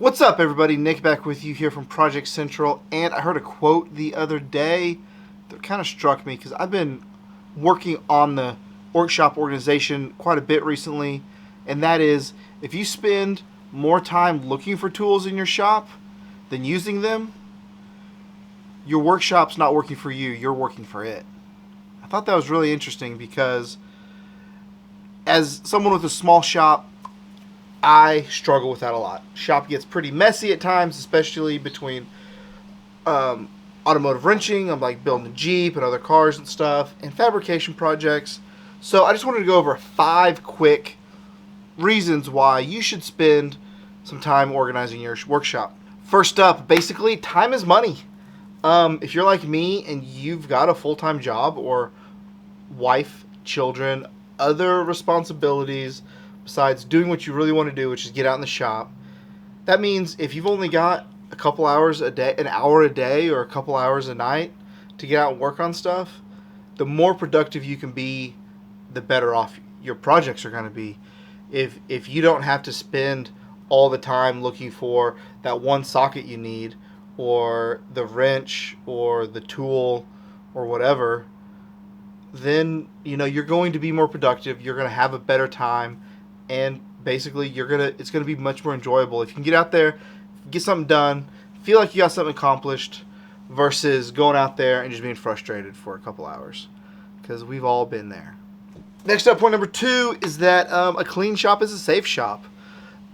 What's up, everybody? Nick back with you here from Project Central, and I heard a quote the other day that kind of struck me because I've been working on the workshop organization quite a bit recently, and that is if you spend more time looking for tools in your shop than using them, your workshop's not working for you, you're working for it. I thought that was really interesting because as someone with a small shop, I struggle with that a lot. Shop gets pretty messy at times, especially between automotive wrenching. I'm like building a Jeep and other cars and stuff, and fabrication projects. So I just wanted to go over 5 quick reasons why you should spend some time organizing your workshop. First up, basically, time is money. If you're like me and you've got a full-time job or wife, children, other responsibilities besides doing what you really want to do, which is get out in the shop, that means if you've only got a couple hours a day, an hour a day or a couple hours a night to get out and work on stuff, the more productive you can be, the better off your projects are going to be. If you don't have to spend all the time looking for that one socket you need or the wrench or the tool or whatever, then you're going to be more productive, you're going to have a better time, and basically it's going to be much more enjoyable if you can get out there, get something done, feel like you got something accomplished, versus going out there and just being frustrated for a couple hours, because we've all been there. Next up, point number 2 is that a clean shop is a safe shop.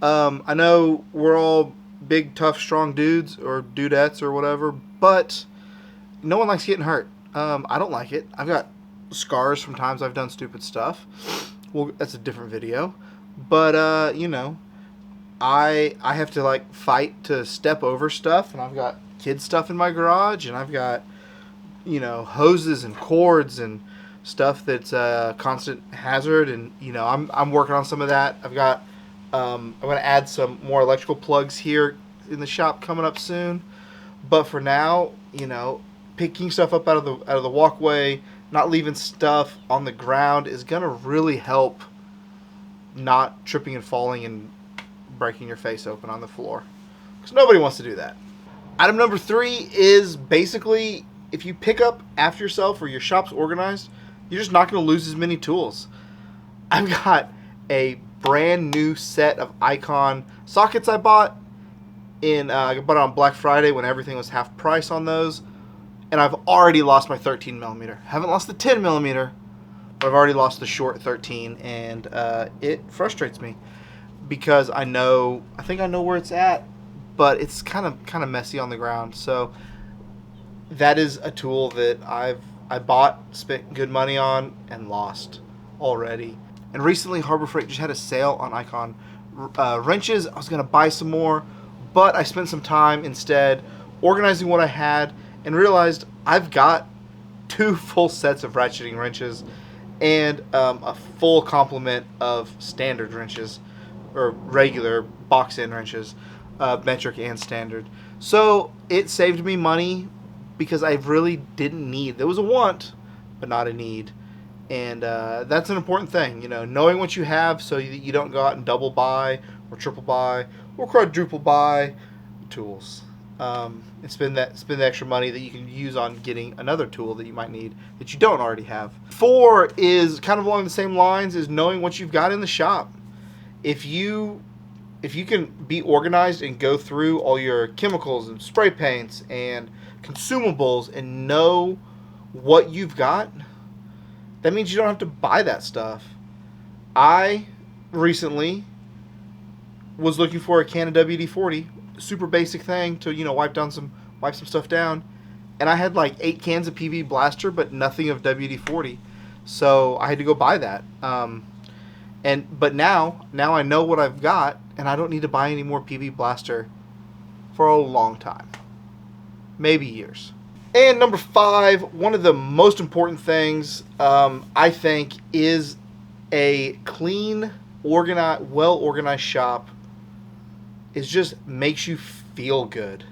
I know we're all big, tough, strong dudes or dudettes or whatever, but no one likes getting hurt. I don't like it. I've got scars from times I've done stupid stuff. Well, that's a different video. But I have to fight to step over stuff, and I've got kid stuff in my garage, and I've got hoses and cords and stuff that's a constant hazard, and I'm working on some of that. I've got I'm going to add some more electrical plugs here in the shop coming up soon. But for now, picking stuff up out of the walkway, not leaving stuff on the ground is going to really help not tripping and falling and breaking your face open on the floor, because nobody wants to do that. Item number 3 is basically, if you pick up after yourself or your shop's organized, you're just not going to lose as many tools. I've got a brand new set of Icon sockets I bought I bought it on Black Friday when everything was half price on those, and I've already lost my 13mm. Haven't lost the 10mm, but I've already lost the short 13, and it frustrates me because I think I know where it's at, but it's kind of messy on the ground. So that is a tool that I bought, spent good money on, and lost already. And recently, Harbor Freight just had a sale on Icon wrenches. I was going to buy some more, but I spent some time instead organizing what I had and realized I've got 2 full sets of ratcheting wrenches and a full complement of standard wrenches, or regular box-in wrenches, metric and standard. So it saved me money because I really didn't need. There was a want, but not a need. And that's an important thing, knowing what you have so you don't go out and double buy or triple buy or quadruple buy tools. And spend the extra money that you can use on getting another tool that you might need that you don't already have. 4 is kind of along the same lines, is knowing what you've got in the shop. If you can be organized and go through all your chemicals and spray paints and consumables and know what you've got, that means you don't have to buy that stuff. I recently was looking for a can of WD-40, super basic thing to wipe some stuff down, and I had 8 cans of PB Blaster but nothing of WD-40, so I had to go buy that. But now I know what I've got, and I don't need to buy any more PB Blaster for a long time, maybe years. And number 5, one of the most important things I think is a clean, well-organized shop is just makes you feel good,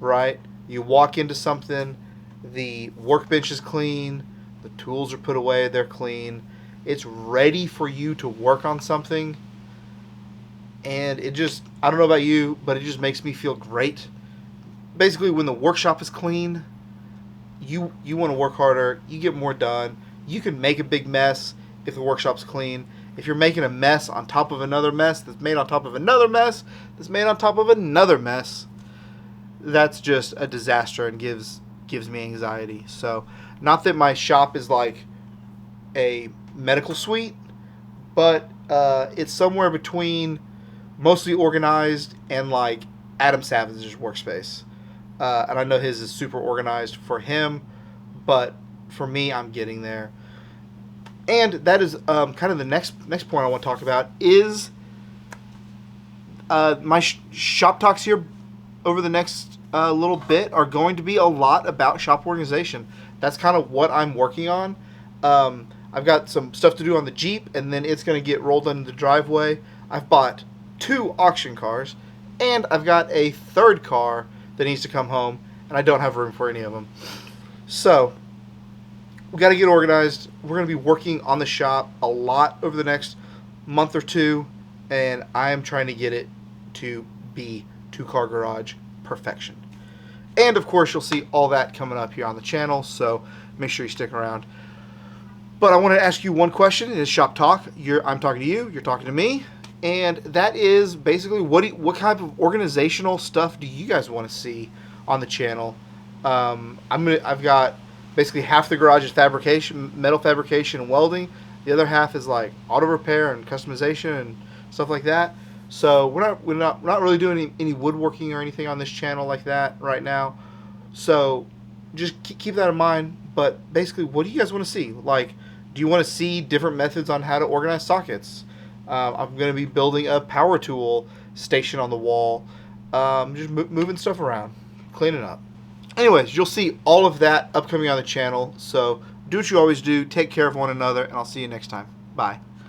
right? You walk into something, the workbench is clean, the tools are put away, they're clean, it's ready for you to work on something. and it just, I don't know about you, but it just makes me feel great. Basically, when the workshop is clean, you want to work harder, you get more done. You can make a big mess if the workshop's clean. If you're making a mess on top of another mess that's made on top of another mess that's made on top of another mess, that's just a disaster and gives me anxiety. So, not that my shop is like a medical suite, but it's somewhere between mostly organized and like Adam Savage's workspace. And I know his is super organized for him, but for me, I'm getting there. And that is kind of the next point I want to talk about is my shop talks here over the next little bit are going to be a lot about shop organization. That's kind of what I'm working on. I've got some stuff to do on the Jeep, and then it's going to get rolled into the driveway. I've bought 2 auction cars, and I've got a 3rd car that needs to come home, and I don't have room for any of them. So, we got to get organized. We're going to be working on the shop a lot over the next month or 2, and I am trying to get it to be 2-car garage perfection. And, of course, you'll see all that coming up here on the channel, so make sure you stick around. But I want to ask you one question. It is Shop Talk. I'm talking to you. You're talking to me. And that is basically what kind of organizational stuff do you guys want to see on the channel? I've got basically half the garage is fabrication, metal fabrication and welding. The other half is like auto repair and customization and stuff like that. So we're not really doing any woodworking or anything on this channel like that right now. So just keep that in mind. But basically, what do you guys want to see? Like, do you want to see different methods on how to organize sockets? I'm going to be building a power tool station on the wall. Just moving stuff around, cleaning up. Anyways, you'll see all of that upcoming on the channel. So do what you always do. Take care of one another, and I'll see you next time. Bye.